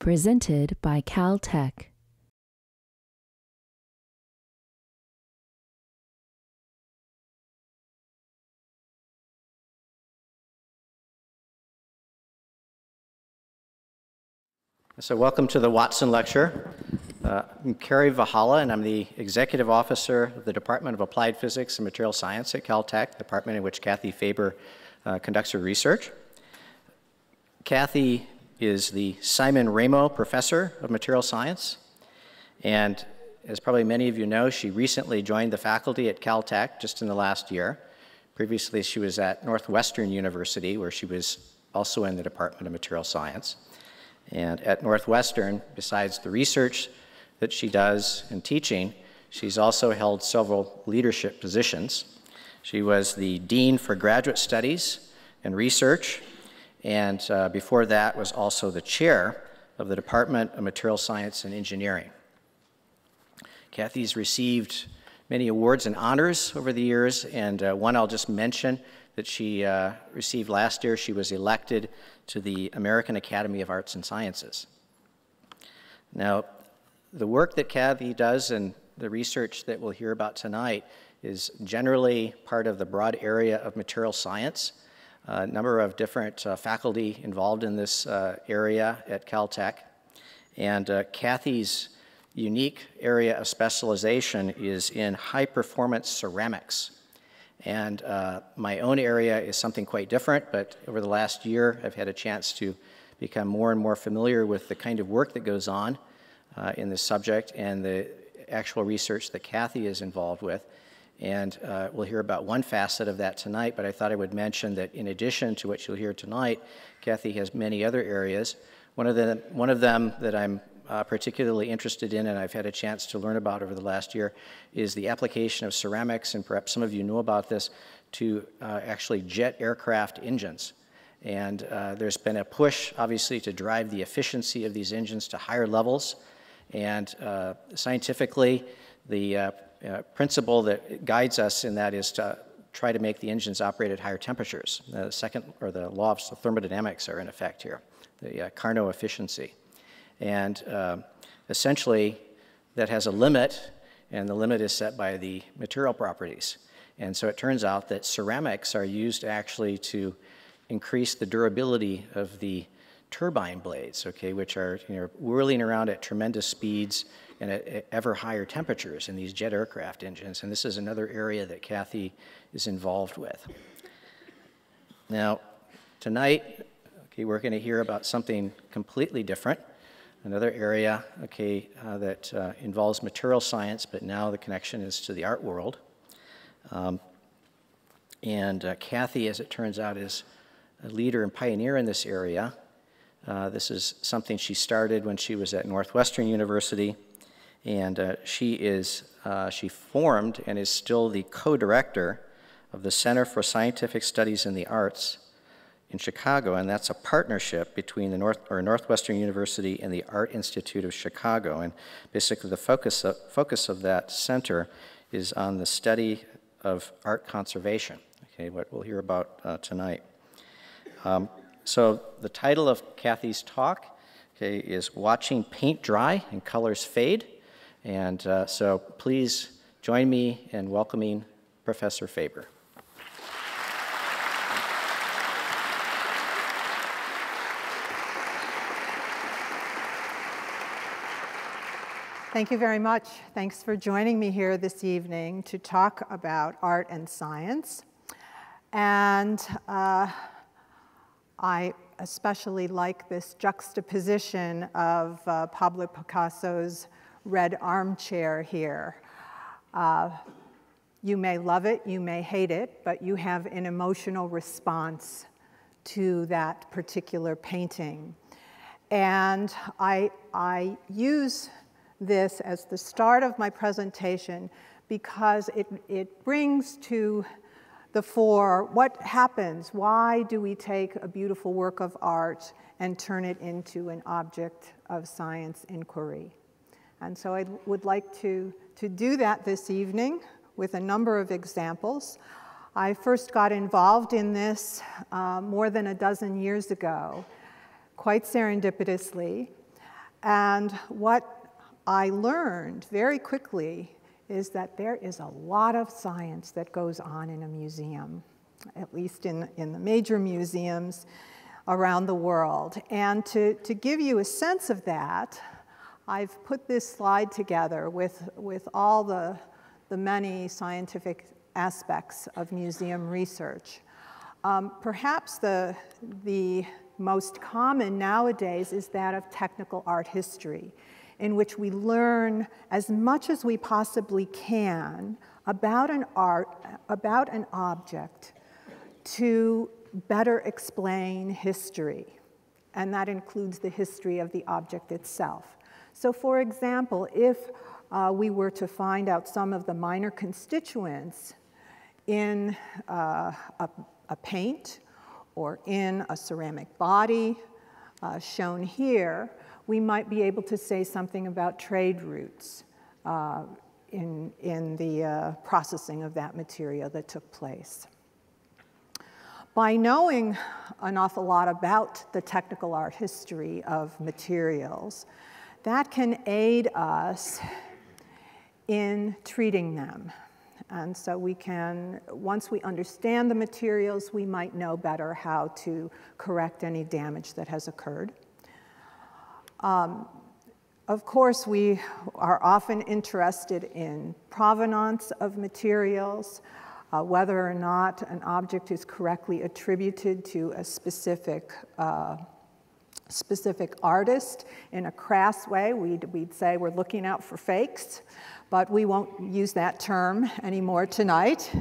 Presented by Caltech. So welcome to the Watson Lecture. I'm Kerry Vahala, and I'm the Executive Officer of the Department of Applied Physics and Material Science at Caltech, the department in which Kathy Faber conducts her research. Kathy is the Simon Ramo Professor of Material Science, and as probably many of you know, she recently joined the faculty at Caltech just in the last year. Previously, she was at Northwestern University, where she was also in the Department of Material Science. And at Northwestern, besides the research that she does in teaching, she's also held several leadership positions. She was the Dean for Graduate Studies and Research, and before that was also the chair of the Department of Material Science and Engineering. Kathy's received many awards and honors over the years, and one I'll just mention that she received last year. She was elected to the American Academy of Arts and Sciences. Now, the work that Kathy does and the research that we'll hear about tonight is generally part of the broad area of material science. A number of different faculty involved in this area at Caltech. And Kathy's unique area of specialization is in high-performance ceramics. And my own area is something quite different, but over the last year, I've had a chance to become more and more familiar with the kind of work that goes on in this subject and the actual research that Kathy is involved with. And we'll hear about one facet of that tonight, but I thought I would mention that in addition to what you'll hear tonight, Kathy has many other areas. One of them that I'm particularly interested in, and I've had a chance to learn about over the last year, is the application of ceramics, and perhaps some of you know about this, to actually jet aircraft engines. And there's been a push, obviously, to drive the efficiency of these engines to higher levels. And scientifically, the principle that guides us in that is to try to make the engines operate at higher temperatures. The law of thermodynamics are in effect here, the Carnot efficiency. And essentially, that has a limit, and the limit is set by the material properties. And so it turns out that ceramics are used actually to increase the durability of the turbine blades, okay, which are whirling around at tremendous speeds and at ever higher temperatures in these jet aircraft engines. And this is another area that Kathy is involved with. Now, tonight, okay, we're going to hear about something completely different. Another area, okay, that involves material science, but now the connection is to the art world. Kathy, as it turns out, is a leader and pioneer in this area. This is something she started when she was at Northwestern University, and she formed and is still the co-director of the Center for Scientific Studies in the Arts in Chicago, and that's a partnership between the Northwestern University and the Art Institute of Chicago. And basically the focus of that center is on the study of art conservation, okay, what we'll hear about tonight. So the title of Kathy's talk, okay, is Watching Paint Dry and Colors Fade. And so please join me in welcoming Professor Faber. Thank you very much. Thanks for joining me here this evening to talk about art and science. And I especially like this juxtaposition of Pablo Picasso's red armchair here. You may love it, you may hate it, but you have an emotional response to that particular painting. And I use this as the start of my presentation because it brings to the fore what happens. Why do we take a beautiful work of art and turn it into an object of science inquiry? And so I would like to do that this evening with a number of examples. I first got involved in this more than a dozen years ago, quite serendipitously. And what I learned very quickly is that there is a lot of science that goes on in a museum, at least in the major museums around the world. And to give you a sense of that, I've put this slide together with all the many scientific aspects of museum research. Perhaps the most common nowadays is that of technical art history, in which we learn as much as we possibly can about an object to better explain history. And that includes the history of the object itself. So for example, if we were to find out some of the minor constituents in a paint or in a ceramic body shown here, we might be able to say something about trade routes in the processing of that material that took place. By knowing an awful lot about the technical art history of materials, that can aid us in treating them. And so we can, once we understand the materials, we might know better how to correct any damage that has occurred. Of course, we are often interested in provenance of materials, whether or not an object is correctly attributed to a specific artist. In a crass way, we'd say we're looking out for fakes, but we won't use that term anymore tonight.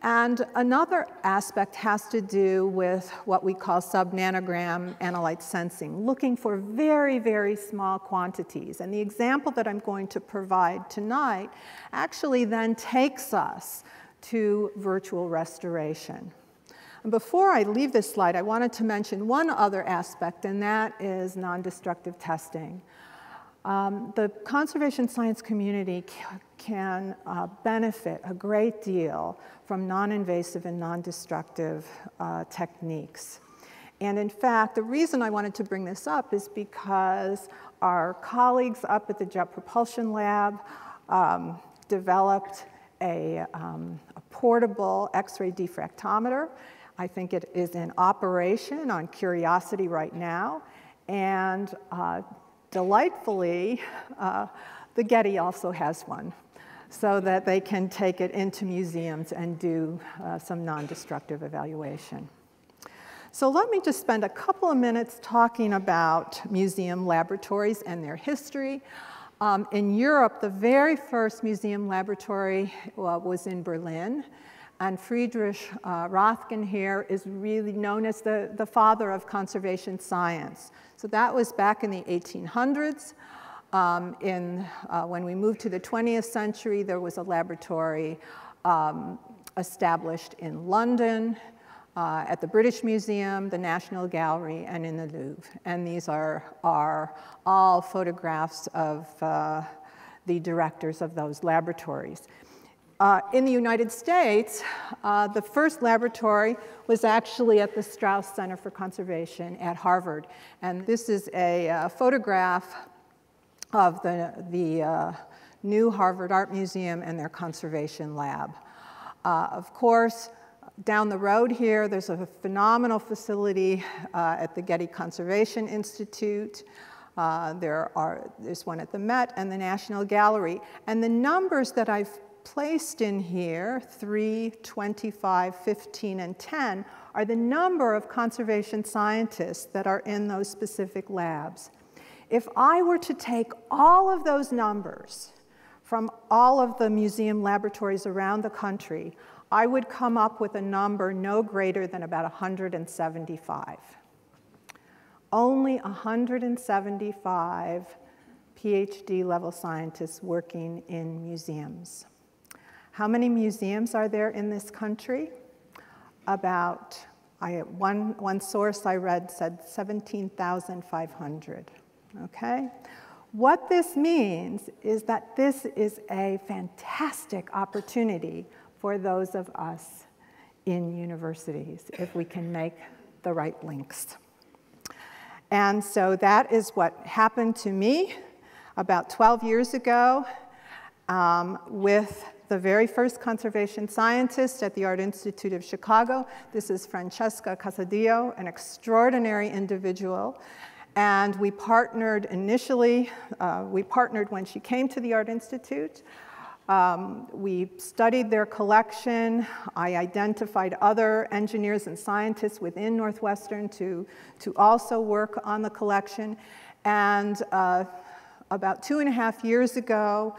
And another aspect has to do with what we call sub-nanogram analyte sensing, looking for very, very small quantities. And the example that I'm going to provide tonight actually then takes us to virtual restoration. And before I leave this slide, I wanted to mention one other aspect, and that is non-destructive testing. The conservation science community can benefit a great deal from non-invasive and non-destructive techniques. And in fact, the reason I wanted to bring this up is because our colleagues up at the Jet Propulsion Lab developed a portable X-ray diffractometer. I think it is in operation on Curiosity right now. And delightfully, the Getty also has one, so that they can take it into museums and do some non-destructive evaluation. So let me just spend a couple of minutes talking about museum laboratories and their history. In Europe, the very first museum laboratory was in Berlin. And Friedrich Rothgen here is really known as the father of conservation science. So that was back in the 1800s. When we moved to the 20th century, there was a laboratory established in London, at the British Museum, the National Gallery, and in the Louvre. And these are all photographs of the directors of those laboratories. In the United States, the first laboratory was actually at the Strauss Center for Conservation at Harvard. And this is a photograph of the new Harvard Art Museum and their conservation lab. Of course, down the road here, there's a phenomenal facility at the Getty Conservation Institute. There's one at the Met and the National Gallery. And the numbers that I've placed in here, 3, 25, 15, and 10, are the number of conservation scientists that are in those specific labs. If I were to take all of those numbers from all of the museum laboratories around the country, I would come up with a number no greater than about 175. Only 175 PhD level scientists working in museums. How many museums are there in this country? About, one source I read said 17,500, okay? What this means is that this is a fantastic opportunity for those of us in universities, if we can make the right links. And so that is what happened to me about 12 years ago with the very first conservation scientist at the Art Institute of Chicago. This is Francesca Casadillo, an extraordinary individual. And we partnered initially, we partnered when she came to the Art Institute. We studied their collection. I identified other engineers and scientists within Northwestern to also work on the collection. And about 2.5 years ago,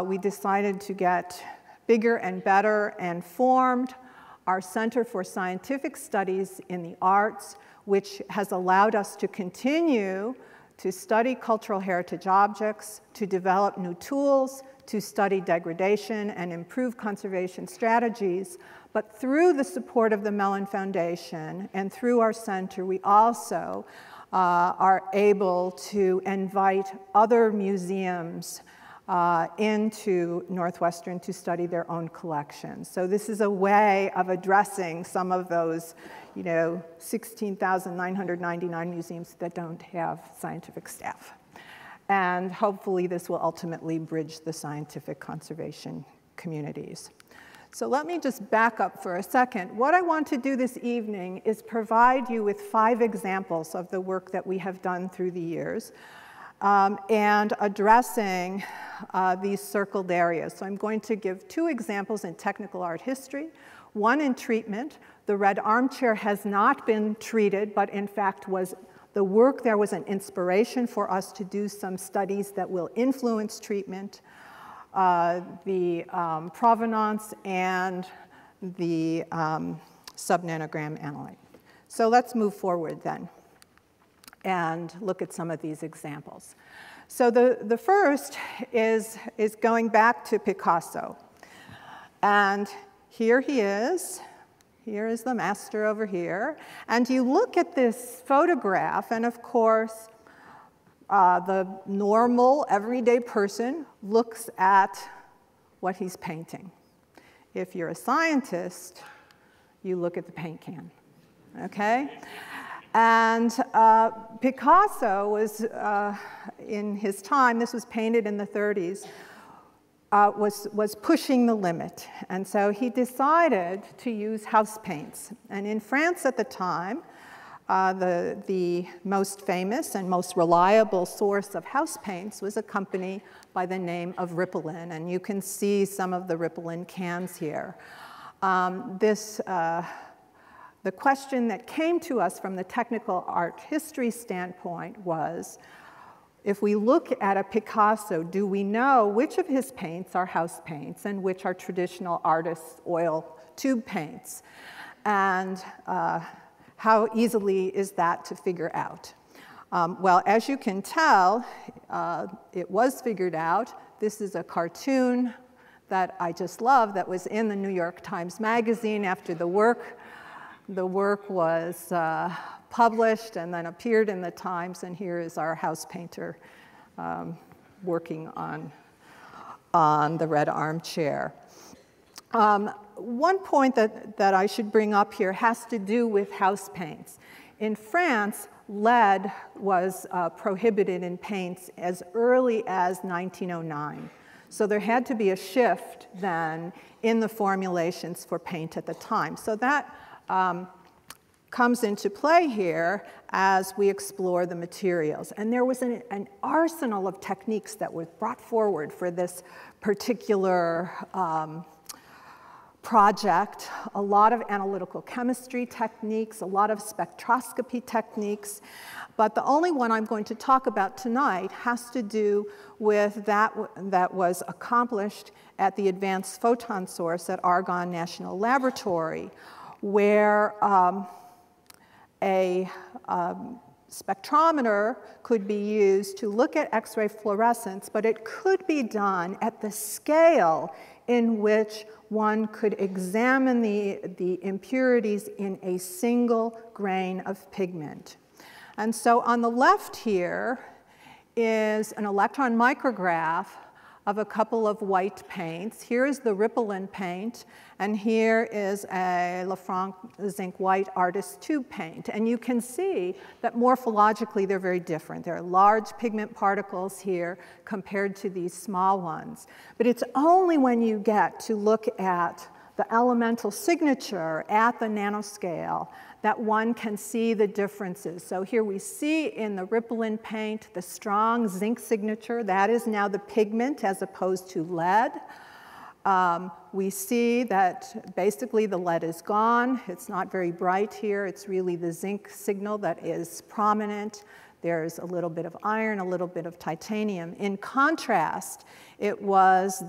we decided to get bigger and better and formed our Center for Scientific Studies in the Arts, which has allowed us to continue to study cultural heritage objects, to develop new tools, to study degradation and improve conservation strategies. But through the support of the Mellon Foundation and through our center, we also are able to invite other museums into Northwestern to study their own collections. So this is a way of addressing some of those, 16,999 museums that don't have scientific staff. And hopefully this will ultimately bridge the scientific conservation communities. So let me just back up for a second. What I want to do this evening is provide you with 5 examples of the work that we have done through the years and addressing these circled areas. So I'm going to give 2 examples in technical art history, one in treatment. The red armchair has not been treated, but in fact the work there was an inspiration for us to do some studies that will influence treatment, the provenance and the subnanogram analyte. So let's move forward then and look at some of these examples. So the first is going back to Picasso. And here he is. Here is the master over here. And you look at this photograph, and of course, the normal, everyday person looks at what he's painting. If you're a scientist, you look at the paint can, okay? And Picasso was, in his time, this was painted in the 30s, was pushing the limit. And so he decided to use house paints. And in France at the time, the most famous and most reliable source of house paints was a company by the name of Ripolin. And you can see some of the Ripolin cans here. The question that came to us from the technical art history standpoint was, if we look at a Picasso, do we know which of his paints are house paints and which are traditional artist's oil tube paints? And how easily is that to figure out? Well, as you can tell, it was figured out. This is a cartoon that I just love that was in the New York Times Magazine after the work. The work was published and then appeared in the Times, and here is our house painter working on the red armchair. One point that I should bring up here has to do with house paints. In France, lead was prohibited in paints as early as 1909. So there had to be a shift then in the formulations for paint at the time. So that comes into play here as we explore the materials. And there was an arsenal of techniques that was brought forward for this particular project. A lot of analytical chemistry techniques, a lot of spectroscopy techniques. But the only one I'm going to talk about tonight has to do with that was accomplished at the Advanced Photon Source at Argonne National Laboratory, where a spectrometer could be used to look at X-ray fluorescence, but it could be done at the scale in which one could examine the impurities in a single grain of pigment. And so on the left here is an electron micrograph of a couple of white paints. Here is the Ripplein paint, and here is a Lafranc zinc white artist tube paint. And you can see that morphologically they're very different. There are large pigment particles here compared to these small ones. But it's only when you get to look at the elemental signature at the nanoscale that one can see the differences. So here we see in the Ripplein paint the strong zinc signature. That is now the pigment as opposed to lead. We see that basically the lead is gone. It's not very bright here. It's really the zinc signal that is prominent. There's a little bit of iron, a little bit of titanium. In contrast, it was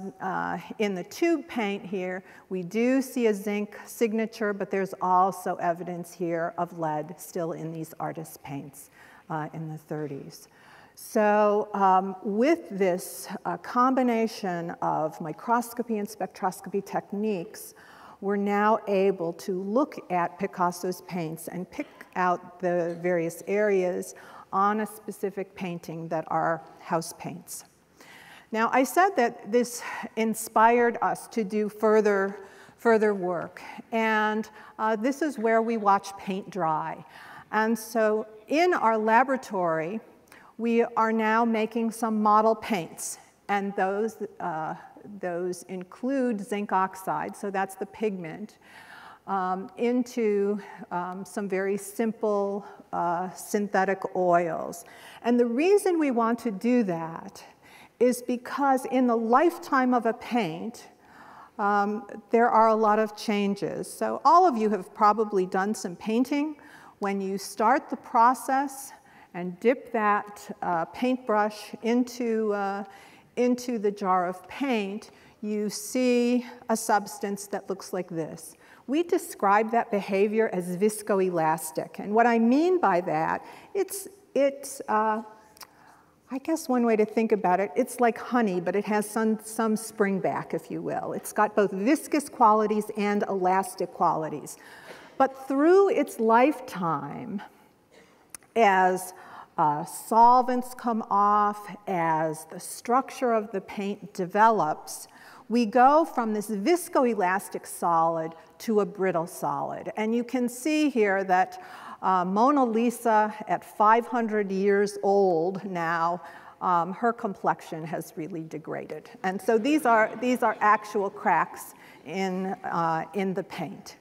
in the tube paint here, we do see a zinc signature, but there's also evidence here of lead still in these artist paints in the 30s. So with this combination of microscopy and spectroscopy techniques, we're now able to look at Picasso's paints and pick out the various areas on a specific painting that are house paints. Now, I said that this inspired us to do further work, and this is where we watch paint dry. And so in our laboratory, we are now making some model paints, and those include zinc oxide, so that's the pigment, into some very simple synthetic oils. And the reason we want to do that is because in the lifetime of a paint, there are a lot of changes. So all of you have probably done some painting. When you start the process and dip that paintbrush into the jar of paint, you see a substance that looks like this. We describe that behavior as viscoelastic. And what I mean by that, I guess one way to think about it, it's like honey, but it has some springback, if you will. It's got both viscous qualities and elastic qualities. But through its lifetime, as solvents come off, as the structure of the paint develops, we go from this viscoelastic solid to a brittle solid. And you can see here that Mona Lisa, at 500 years old now, her complexion has really degraded. And so these are actual cracks in the paint.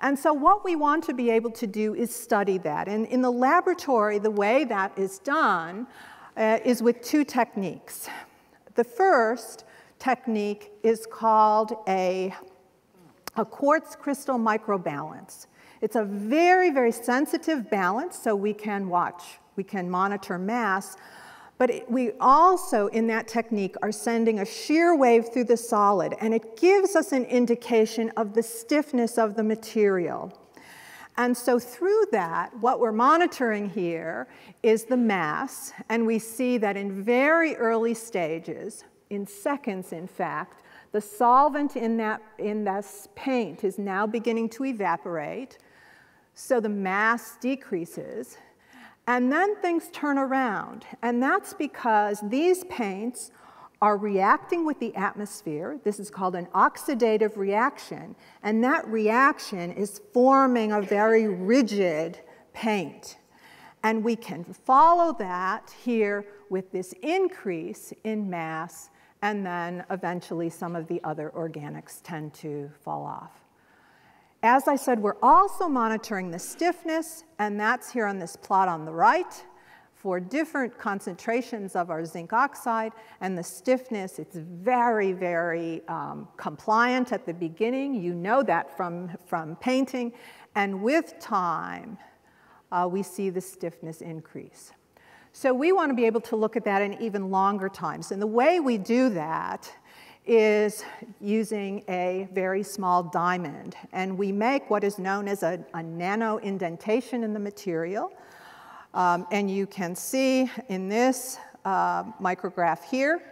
And so what we want to be able to do is study that. And in the laboratory, the way that is done is with two techniques. The first technique is called a quartz crystal microbalance. It's a very, very sensitive balance, so we can monitor mass, but we also, in that technique, are sending a shear wave through the solid, and it gives us an indication of the stiffness of the material. And so through that, what we're monitoring here is the mass, and we see that in very early stages, in seconds, in fact, the solvent in this paint is now beginning to evaporate, so the mass decreases, and then things turn around. And that's because these paints are reacting with the atmosphere. This is called an oxidative reaction, and that reaction is forming a very rigid paint. And we can follow that here with this increase in mass, and then eventually some of the other organics tend to fall off. As I said, we're also monitoring the stiffness, and that's here on this plot on the right for different concentrations of our zinc oxide. And the stiffness, it's very, very compliant at the beginning. You know that from painting. And with time, we see the stiffness increase. So we want to be able to look at that in even longer times. And the way we do that is using a very small diamond. And we make what is known as a nano indentation in the material. And you can see in this micrograph here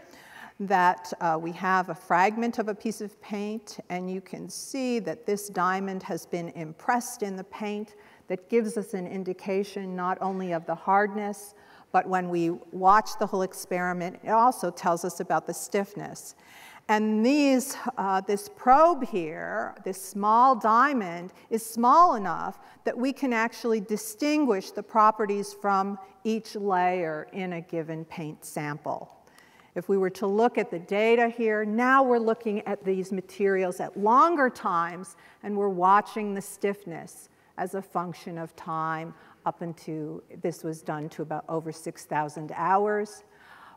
that we have a fragment of a piece of paint, and you can see that this diamond has been impressed in the paint. That gives us an indication not only of the hardness, but when we watch the whole experiment, it also tells us about the stiffness. And this probe here, this small diamond, is small enough that we can actually distinguish the properties from each layer in a given paint sample. If we were to look at the data here, now we're looking at these materials at longer times, and we're watching the stiffness as a function of time up into, this was done to about over 6,000 hours.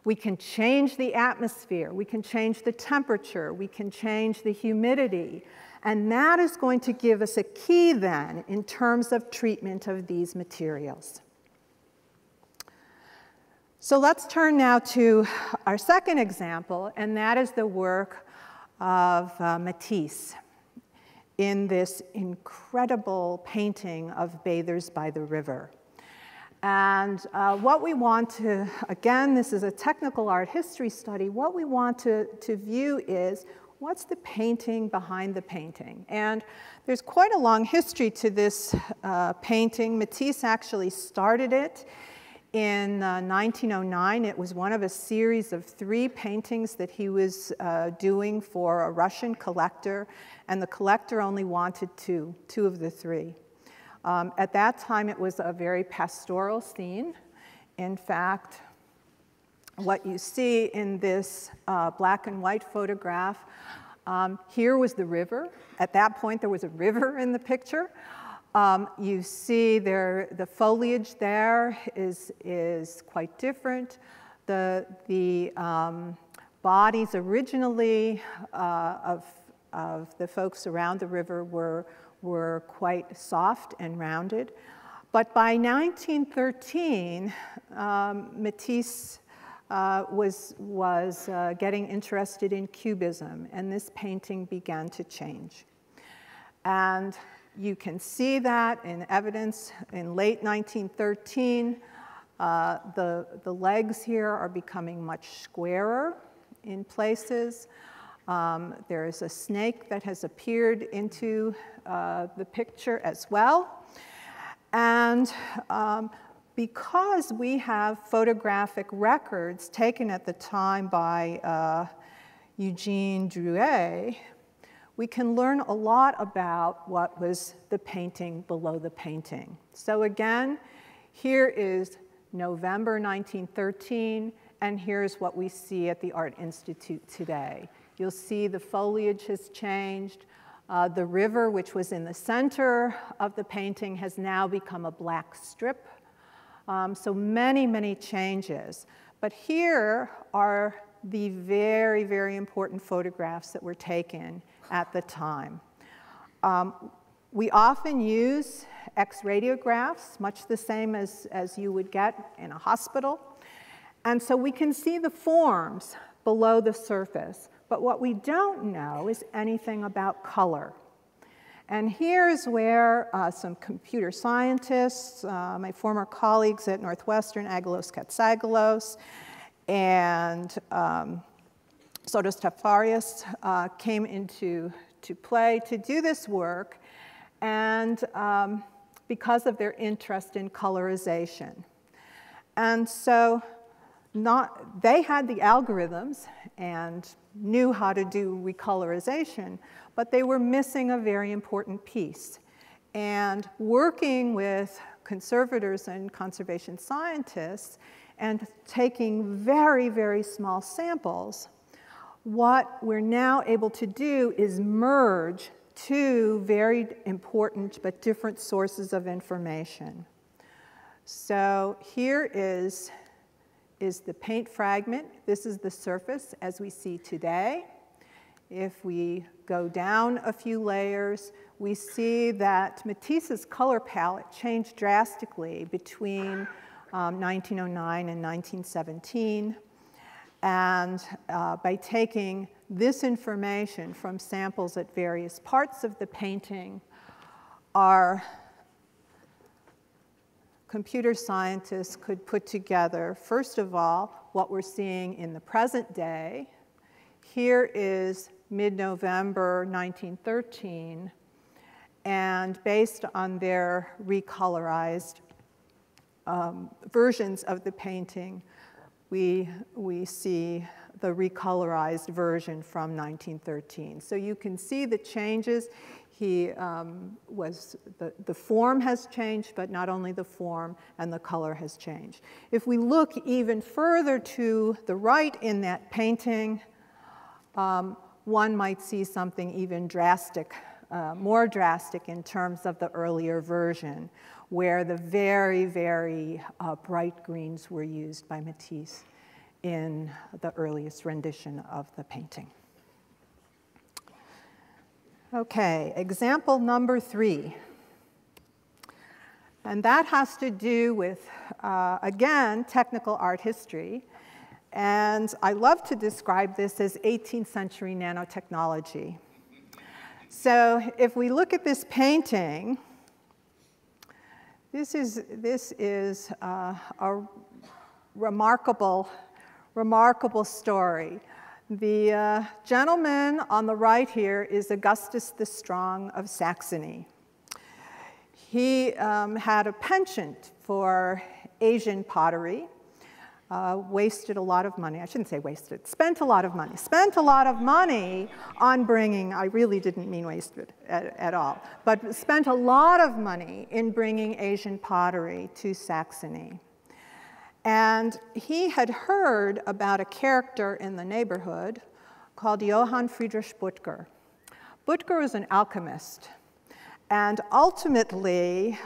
We can change the atmosphere, we can change the temperature, we can change the humidity, and that is going to give us a key then in terms of treatment of these materials. So let's turn now to our second example, and that is the work of Matisse in this incredible painting of Bathers by the River. And what we want to, again, this is a technical art history study, what we want to view is what's the painting behind the painting. And there's quite a long history to this painting. Matisse actually started it in 1909. It was one of a series of 3 paintings that he was doing for a Russian collector, and the collector only wanted two of the 3. At that time, it was a very pastoral scene. In fact, what you see in this black and white photograph, here was the river. At that point, there was a river in the picture. You see there, the foliage there is quite different. The bodies originally of the folks around the river were quite soft and rounded. But by 1913, Matisse was getting interested in Cubism, and this painting began to change. And you can see that in evidence in late 1913. The legs here are becoming much squarer in places. There is a snake that has appeared into the picture as well. And because we have photographic records taken at the time by Eugene Drouet, we can learn a lot about what was the painting below the painting. So again, here is November 1913, and here's what we see at the Art Institute today. You'll see the foliage has changed. The river, which was in the center of the painting, has now become a black strip. So many, many changes. But here are the very, very important photographs that were taken at the time. We often use X-radiographs, much the same as you would get in a hospital. And so we can see the forms below the surface. But what we don't know is anything about color. And here's where some computer scientists, my former colleagues at Northwestern, Agalos Katsagalos, and Sotos Tafarias came into play to do this work, and because of their interest in colorization. And so they had the algorithms and knew how to do recolorization, but they were missing a very important piece. And working with conservators and conservation scientists and taking very, very small samples, what we're now able to do is merge 2 very important but different sources of information. So here is the paint fragment. This is the surface as we see today. If we go down a few layers, we see that Matisse's color palette changed drastically between 1909 and 1917. And by taking this information from samples at various parts of the painting, our computer scientists could put together, first of all, what we're seeing in the present day. Here is mid-November 1913, and based on their recolorized versions of the painting, we see the recolorized version from 1913. So you can see the changes. The form has changed, but not only the form, and the color has changed. If we look even further to the right in that painting, one might see something even drastic, more drastic in terms of the earlier version, where the very, very bright greens were used by Matisse in the earliest rendition of the painting. Okay, example number 3. And that has to do with, again, technical art history. And I love to describe this as 18th century nanotechnology. So if we look at this painting, this is a remarkable story. The gentleman on the right here is Augustus the Strong of Saxony. He had a penchant for Asian pottery, wasted a lot of money. I shouldn't say wasted, spent a lot of money. Spent a lot of money on bringing, I really didn't mean wasted at all, but spent a lot of money in bringing Asian pottery to Saxony. And he had heard about a character in the neighborhood called Johann Friedrich Büttger. Büttger was an alchemist. And ultimately,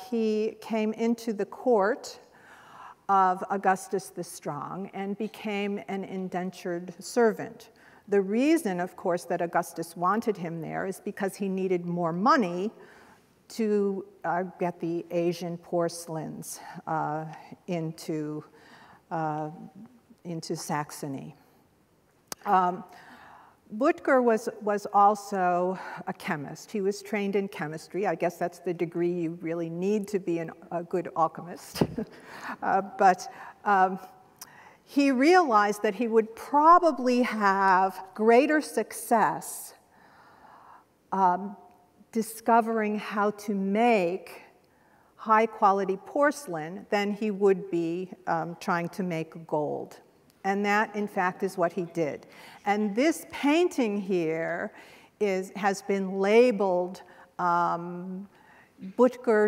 he came into the court of Augustus the Strong and became an indentured servant. The reason, of course, that Augustus wanted him there is because he needed more money to get the Asian porcelains into Saxony. Büttger was also a chemist. He was trained in chemistry. I guess that's the degree you really need to be a good alchemist. But he realized that he would probably have greater success discovering how to make high-quality porcelain than he would be trying to make gold. And that, in fact, is what he did. And this painting here has been labeled, Büttger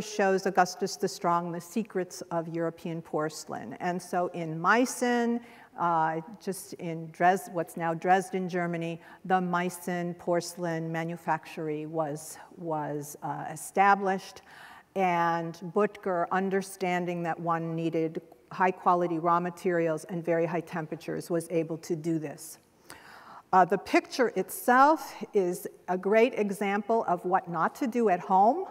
shows Augustus the Strong the secrets of European porcelain. And so in Meissen, just in what's now Dresden, Germany, the Meissen porcelain manufactory was established. And Büttger, understanding that one needed high-quality raw materials and very high temperatures, was able to do this. The picture itself is a great example of what not to do at home.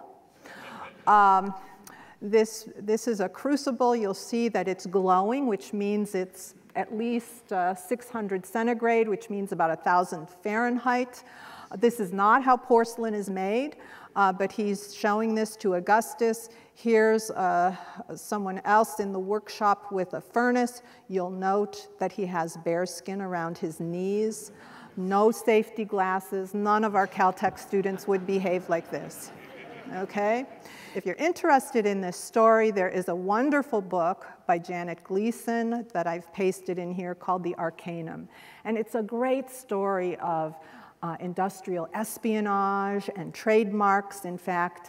This is a crucible. You'll see that it's glowing, which means it's at least 600 centigrade, which means about 1,000 Fahrenheit. This is not how porcelain is made, but he's showing this to Augustus. Here's someone else in the workshop with a furnace. You'll note that he has bear skin around his knees, no safety glasses. None of our Caltech students would behave like this, okay? If you're interested in this story, there is a wonderful book by Janet Gleason that I've pasted in here called The Arcanum. And it's a great story of industrial espionage and trademarks. In fact,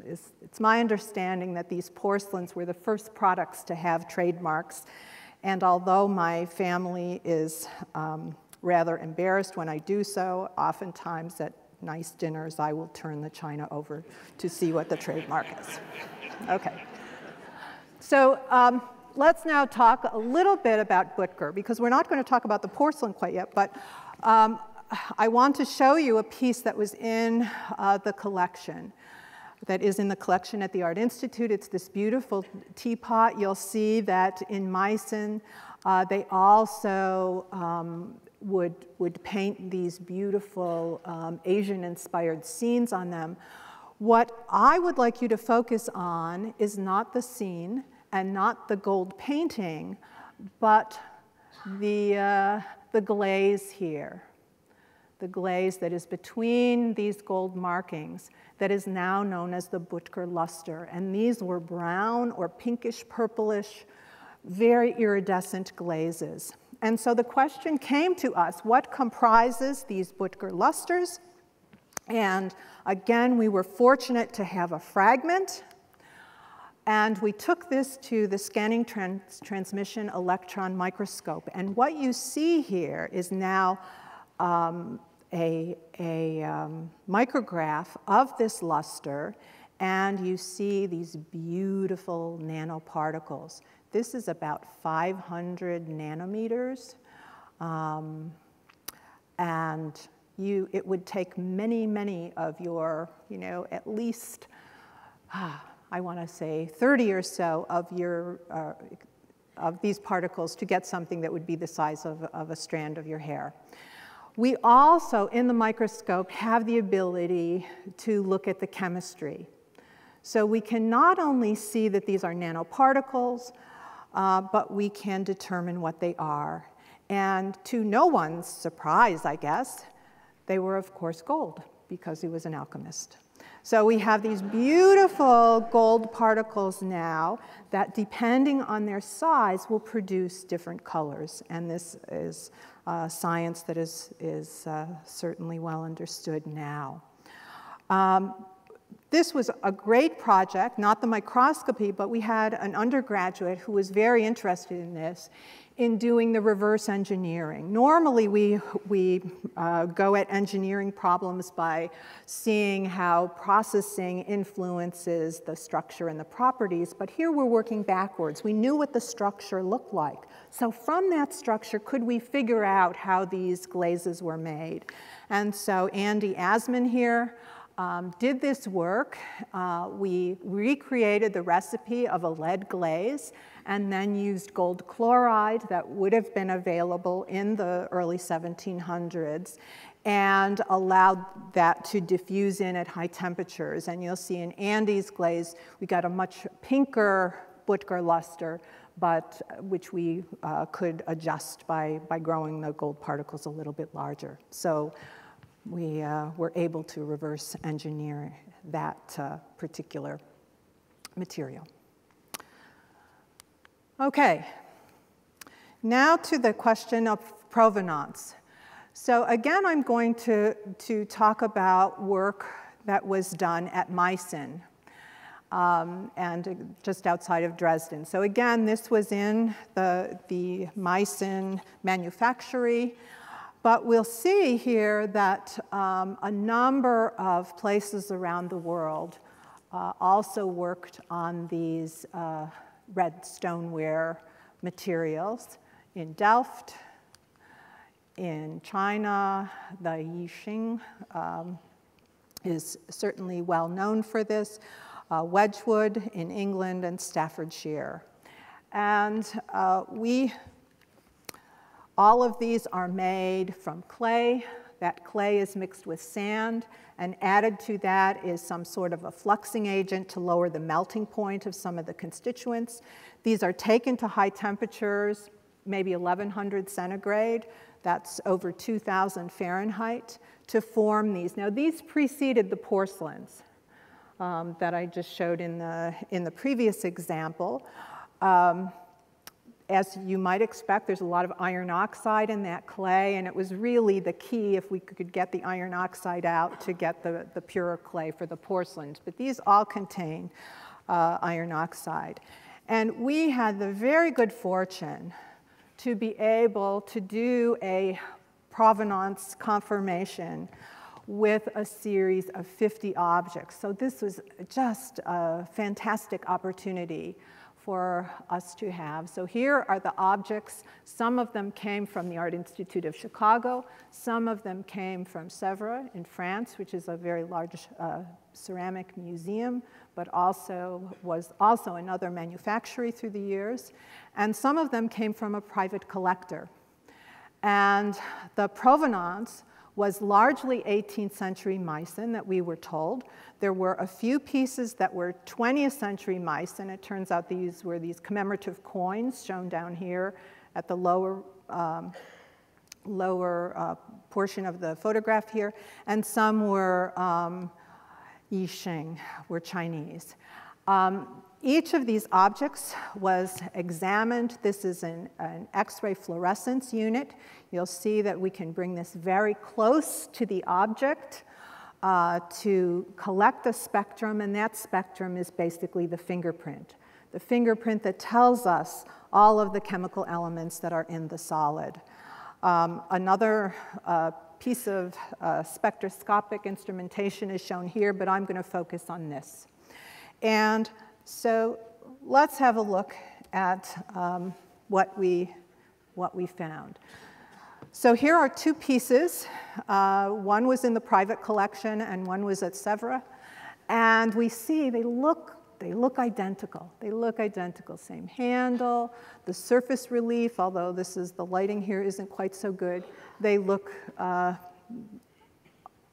it's my understanding that these porcelains were the first products to have trademarks. And although my family is rather embarrassed when I do so, oftentimes at nice dinners, I will turn the china over to see what the trademark is. Okay. So let's now talk a little bit about Büttger, because we're not going to talk about the porcelain quite yet, but I want to show you a piece that was in the collection, that is in the collection at the Art Institute. It's this beautiful teapot. You'll see that in Meissen, they also would paint these beautiful Asian-inspired scenes on them. What I would like you to focus on is not the scene and not the gold painting, but the glaze here. the glaze that is between these gold markings that is now known as the Butker luster. And these were brown or pinkish purplish, very iridescent glazes. And so the question came to us, what comprises these Butker lusters? And again, we were fortunate to have a fragment. And we took this to the scanning transmission electron microscope. And what you see here is now a micrograph of this luster, and you see these beautiful nanoparticles. This is about 500 nanometers, and it would take many, many of your, at least, I want to say 30 or so of these particles to get something that would be the size of a strand of your hair. We also, in the microscope, have the ability to look at the chemistry. So we can not only see that these are nanoparticles, but we can determine what they are. And to no one's surprise, I guess, they were, of course, gold, because he was an alchemist. So we have these beautiful gold particles now that, depending on their size, will produce different colors. And this is science that is certainly well understood now. This was a great project, not the microscopy, but we had an undergraduate who was very interested in this, in doing the reverse engineering. Normally, we go at engineering problems by seeing how processing influences the structure and the properties, but here we're working backwards. We knew what the structure looked like. So from that structure, could we figure out how these glazes were made? And so Andy Asman here did this work. We recreated the recipe of a lead glaze and then used gold chloride that would have been available in the early 1700s and allowed that to diffuse in at high temperatures. And you'll see in Andy's glaze, we got a much pinker Butker luster, but which we could adjust by growing the gold particles a little bit larger. So we were able to reverse engineer that particular material. Okay, now to the question of provenance. So again, I'm going to talk about work that was done at Meissen, and just outside of Dresden. So again, this was in the Meissen manufactory. But we'll see here that a number of places around the world also worked on these red stoneware materials. In Delft, in China, the Yixing is certainly well known for this, Wedgwood in England, and Staffordshire. And all of these are made from clay. That clay is mixed with sand, and added to that is some sort of a fluxing agent to lower the melting point of some of the constituents. These are taken to high temperatures, maybe 1100 centigrade. That's over 2000 Fahrenheit, to form these. Now, these preceded the porcelains that I just showed in the previous example. As you might expect, there's a lot of iron oxide in that clay, and it was really the key, if we could get the iron oxide out, to get the purer clay for the porcelains. But these all contain iron oxide. And we had the very good fortune to be able to do a provenance confirmation with a series of 50 objects. So this was just a fantastic opportunity for us to have. So here are the objects. Some of them came from the Art Institute of Chicago. Some of them came from Sèvres in France, which is a very large ceramic museum, but was also another manufactory through the years. And some of them came from a private collector. And the provenance was largely 18th century Meissen, that we were told. There were a few pieces that were 20th century Meissen. It turns out these were these commemorative coins shown down here at the lower lower portion of the photograph here, and some were Yixing, were Chinese. Each of these objects was examined. This is an X-ray fluorescence unit. You'll see that we can bring this very close to the object to collect the spectrum, and that spectrum is basically the fingerprint that tells us all of the chemical elements that are in the solid. Another piece of spectroscopic instrumentation is shown here, but I'm going to focus on this. And so let's have a look at what we found. So here are two pieces. One was in the private collection and one was at Sèvres. And we see they look identical. They look identical. Same handle, the surface relief, although the lighting here isn't quite so good. They look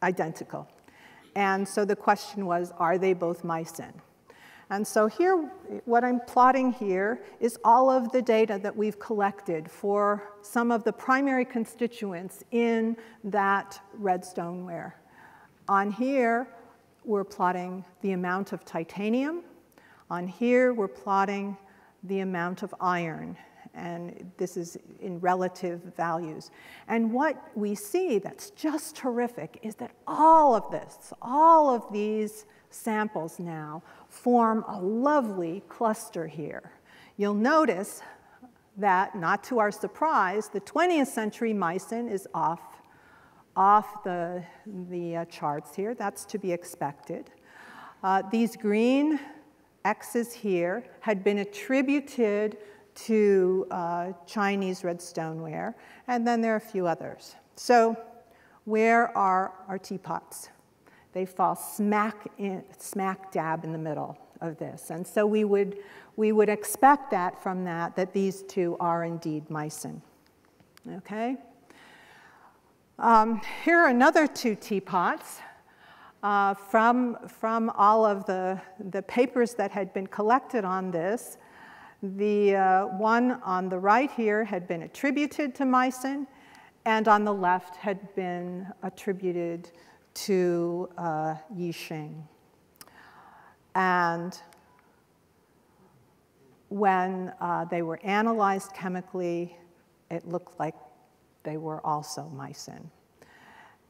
identical. And so the question was, are they both Meissen? And so here, what I'm plotting here is all of the data that we've collected for some of the primary constituents in that red stoneware. On here, we're plotting the amount of titanium. On here, we're plotting the amount of iron. And this is in relative values. And what we see that's just terrific is that all of these samples now form a lovely cluster here. You'll notice that, not to our surprise, the 20th century Meissen is off the charts here. That's to be expected. These green X's here had been attributed to Chinese red stoneware, and then there are a few others. So where are our teapots? They fall smack dab in the middle of this. And so we would expect that from that these two are indeed Meissen. Okay? Here are another two teapots from all of the papers that had been collected on this. The one on the right here had been attributed to Meissen, and on the left had been attributed to Yixing. And when they were analyzed chemically, it looked like they were also Meissen.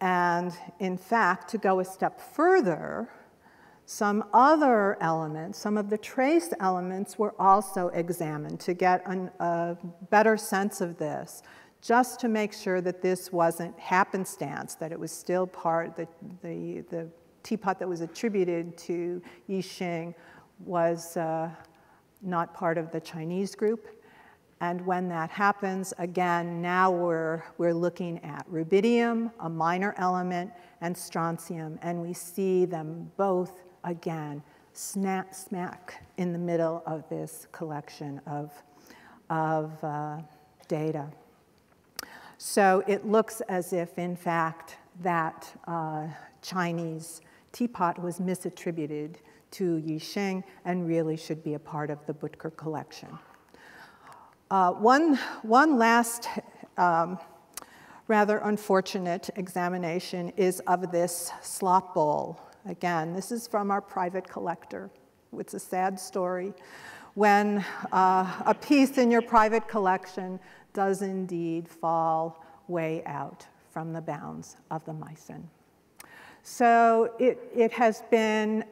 And in fact, to go a step further, some other elements, some of the trace elements were also examined to get a better sense of this, just to make sure that this wasn't happenstance, that it was still part, the teapot that was attributed to Yixing was not part of the Chinese group. And when that happens, again, now we're looking at rubidium, a minor element, and strontium, and we see them both, again, smack in the middle of this collection of data. So it looks as if, in fact, that Chinese teapot was misattributed to Yixing and really should be a part of the Butker collection. One last rather unfortunate examination is of this slop bowl. Again, this is from our private collector. It's a sad story when a piece in your private collection does indeed fall way out from the bounds of the Meissen. So it has been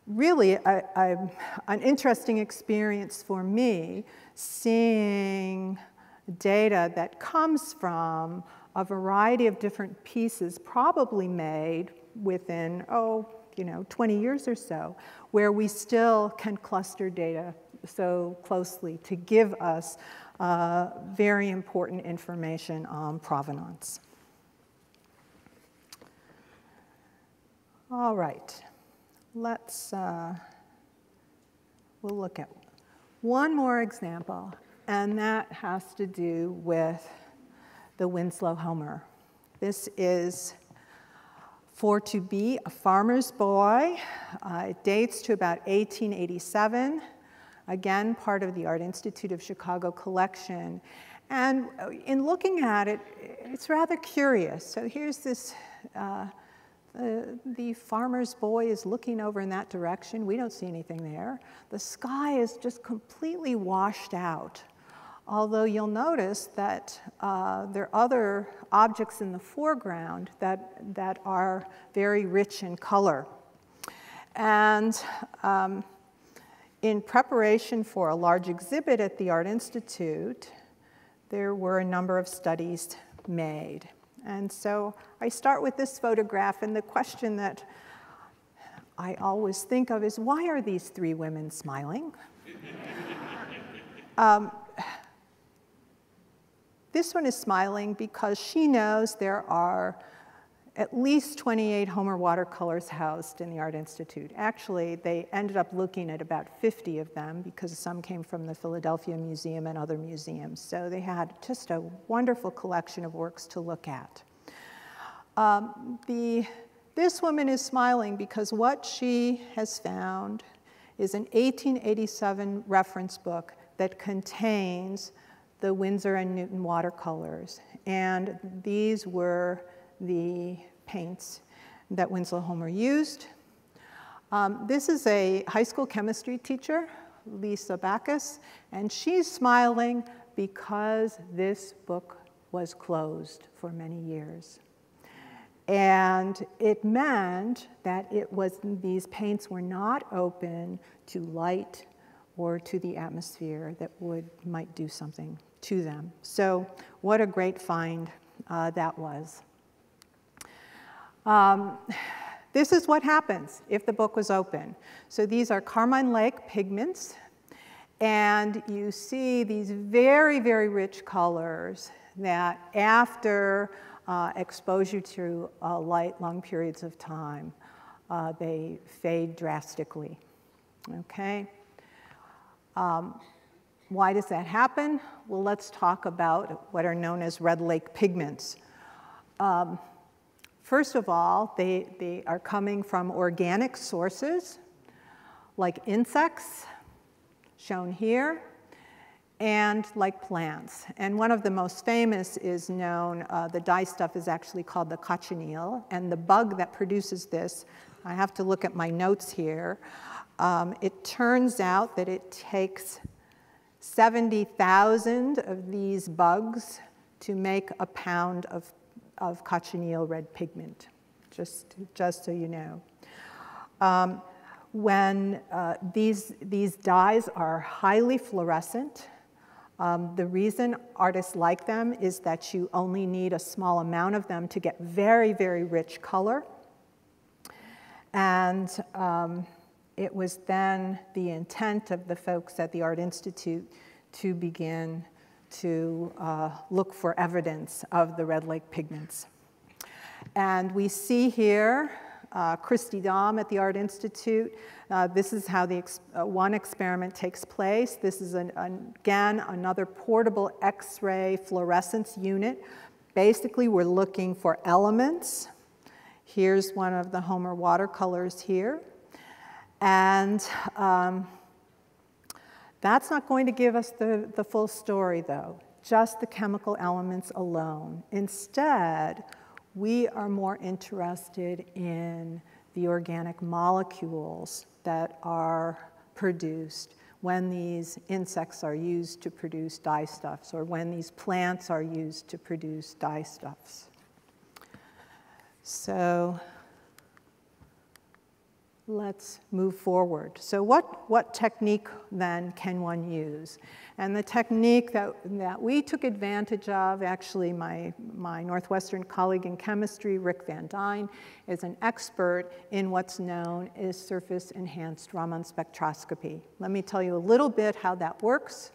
really an interesting experience for me, seeing data that comes from a variety of different pieces, probably made within, 20 years or so, where we still can cluster data so closely to give us very important information on provenance. All right. We'll look at one more example, and that has to do with the Winslow Homer. This is for to be a farmer's boy. It dates to about 1887, again, part of the Art Institute of Chicago collection. And in looking at it, it's rather curious. So here's this, the farmer's boy is looking over in that direction. We don't see anything there. The sky is just completely washed out. Although you'll notice that there are other objects in the foreground that are very rich in color. And in preparation for a large exhibit at the Art Institute, there were a number of studies made. And so I start with this photograph, and the question that I always think of is, why are these three women smiling? This one is smiling because she knows there are at least 28 Homer watercolors housed in the Art Institute. Actually, they ended up looking at about 50 of them because some came from the Philadelphia Museum and other museums. So they had just a wonderful collection of works to look at. This woman is smiling because what she has found is an 1887 reference book that contains the Winsor and Newton watercolors. And these were the paints that Winslow Homer used. This is a high school chemistry teacher, Lisa Backus, and she's smiling because this book was closed for many years. And it meant that these paints were not open to light or to the atmosphere that might do something to them. So what a great find that was. This is what happens if the book was open. So these are Carmine Lake pigments, and you see these very, very rich colors that after exposure to light long periods of time, they fade drastically, okay? Why does that happen? Well, let's talk about what are known as red lake pigments. First of all, they are coming from organic sources, like insects, shown here, and like plants. And one of the most famous is known, the dye stuff is actually called the cochineal, and the bug that produces this, I have to look at my notes here, it turns out that it takes 70,000 of these bugs to make a pound of cochineal red pigment, just so you know. When these dyes are highly fluorescent, the reason artists like them is that you only need a small amount of them to get very, very rich color. And it was then the intent of the folks at the Art Institute to begin to look for evidence of the red lake pigments. And we see here Christy Dahm at the Art Institute. This is how one experiment takes place. This is, again, another portable X-ray fluorescence unit. Basically, we're looking for elements. Here's one of the Homer watercolors here. And that's not going to give us the full story, though, just the chemical elements alone. Instead, we are more interested in the organic molecules that are produced when these insects are used to produce dyestuffs, or when these plants are used to produce dyestuffs. So let's move forward. So what technique then can one use? And the technique that we took advantage of, actually my Northwestern colleague in chemistry, Rick Van Dyne, is an expert in what's known as surface enhanced Raman spectroscopy. Let me tell you a little bit how that works.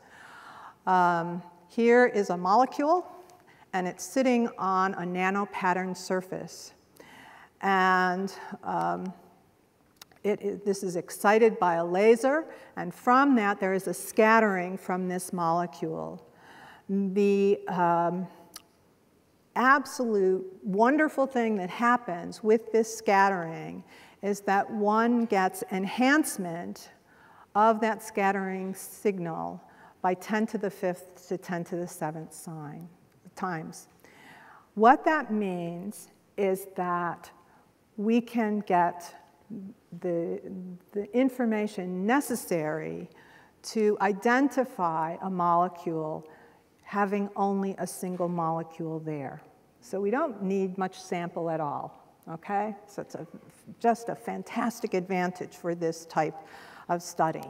Here is a molecule, and it's sitting on a nano-patterned surface. And this is excited by a laser, and from that there is a scattering from this molecule. The absolute wonderful thing that happens with this scattering is that one gets enhancement of that scattering signal by 10 to the 5th to 10 to the 7th times. What that means is that we can get the information necessary to identify a molecule having only a single molecule there. So we don't need much sample at all, okay? So it's just a fantastic advantage for this type of study.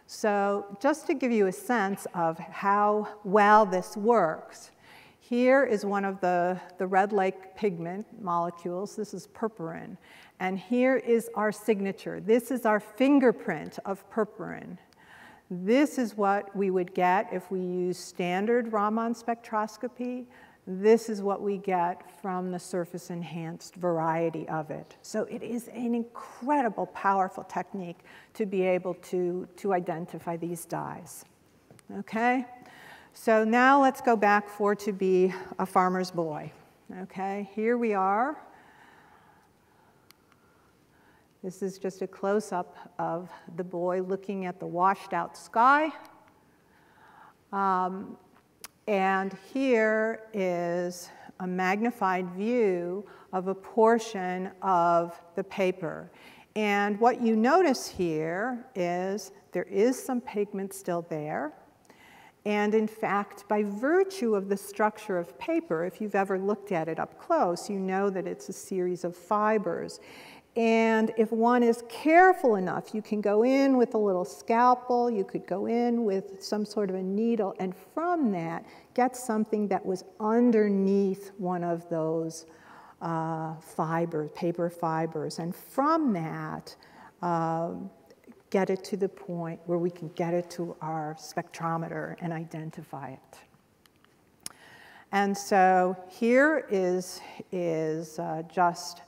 So just to give you a sense of how well this works, here is one of the red lake pigment molecules. This is purpurine. And here is our signature. This is our fingerprint of purpurine. This is what we would get if we use standard Raman spectroscopy. This is what we get from the surface-enhanced variety of it. So it is an incredible, powerful technique to be able to identify these dyes. Okay? So now let's go back for to be a farmer's boy. Okay? Here we are. This is just a close-up of the boy looking at the washed-out sky. And here is a magnified view of a portion of the paper. And what you notice here is there is some pigment still there. And in fact, by virtue of the structure of paper, if you've ever looked at it up close, you know that it's a series of fibers. And if one is careful enough, you can go in with a little scalpel, you could go in with some sort of a needle, and from that, get something that was underneath one of those fibers, paper fibers. And from that, get it to the point where we can get it to our spectrometer and identify it. And so here is just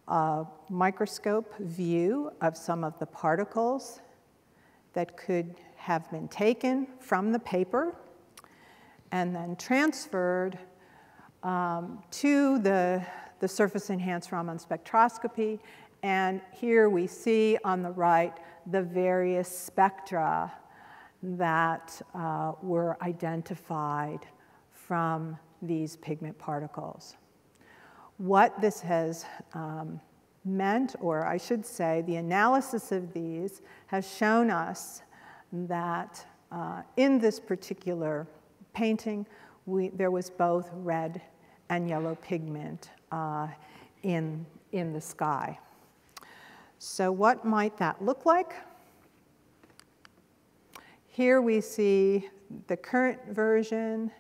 a microscope view of some of the particles that could have been taken from the paper and then transferred to the surface-enhanced Raman spectroscopy. And here we see on the right the various spectra that were identified from these pigment particles. What this has meant, or I should say, the analysis of these has shown us that in this particular painting, there was both red and yellow pigment in the sky. So what might that look like? Here we see the current version,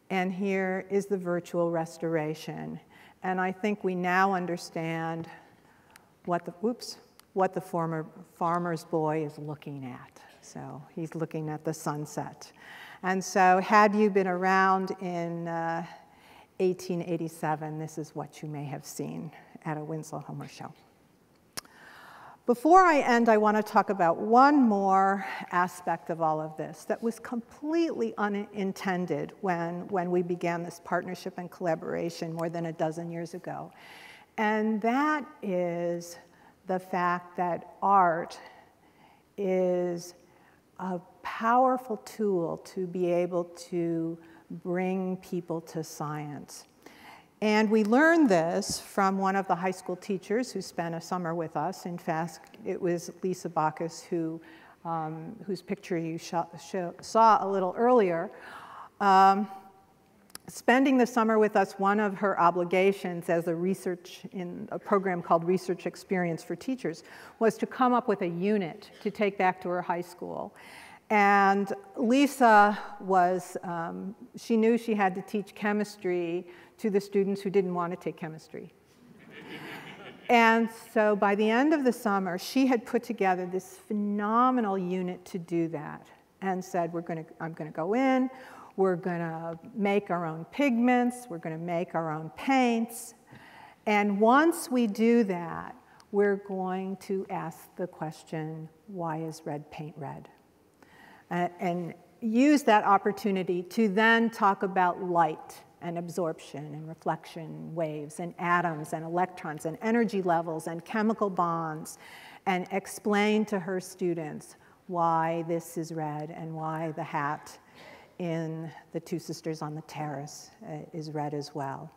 and here is the virtual restoration. And I think we now understand what the former farmer's boy is looking at. So he's looking at the sunset. And so had you been around in 1887, this is what you may have seen at a Winslow-Homer show. Before I end, I want to talk about one more aspect of all of this that was completely unintended when we began this partnership and collaboration more than a dozen years ago. And that is the fact that art is a powerful tool to be able to bring people to science. And we learned this from one of the high school teachers who spent a summer with us. In fact, it was Lisa Bacchus, whose picture you saw a little earlier. Spending the summer with us, one of her obligations as a research in a program called Research Experience for Teachers was to come up with a unit to take back to her high school. And Lisa was, she knew she had to teach chemistry to the students who didn't want to take chemistry. And so by the end of the summer, she had put together this phenomenal unit to do that and said, I'm going to go in, we're going to make our own pigments, we're going to make our own paints. And once we do that, we're going to ask the question, why is red paint red? And use that opportunity to then talk about light and absorption and reflection waves and atoms and electrons and energy levels and chemical bonds and explain to her students why this is red and why the hat in the Two Sisters on the Terrace is red as well.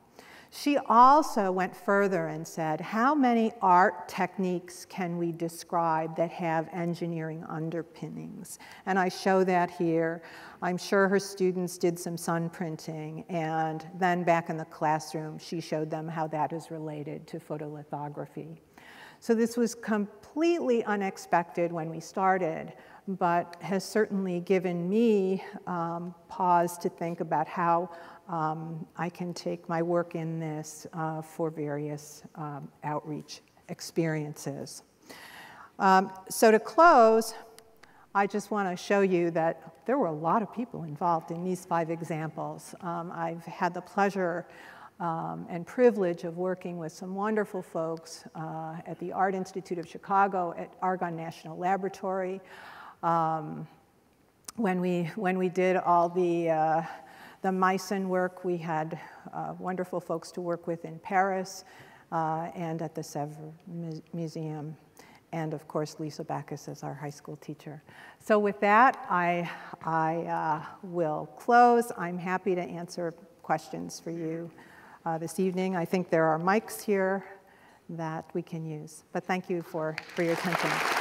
She also went further and said, how many art techniques can we describe that have engineering underpinnings? And I show that here. I'm sure her students did some sun printing, and then back in the classroom, she showed them how that is related to photolithography. So this was completely unexpected when we started, but has certainly given me pause to think about how I can take my work in this for various outreach experiences. So to close, I just want to show you that there were a lot of people involved in these 5 examples. I've had the pleasure and privilege of working with some wonderful folks at the Art Institute of Chicago, at Argonne National Laboratory. When we did all the Meissen work, we had wonderful folks to work with in Paris and at the Sèvres Museum, and of course Lisa Backus as our high school teacher. So with that, I will close. I'm happy to answer questions for you this evening. I think there are mics here that we can use, but thank you for your attention.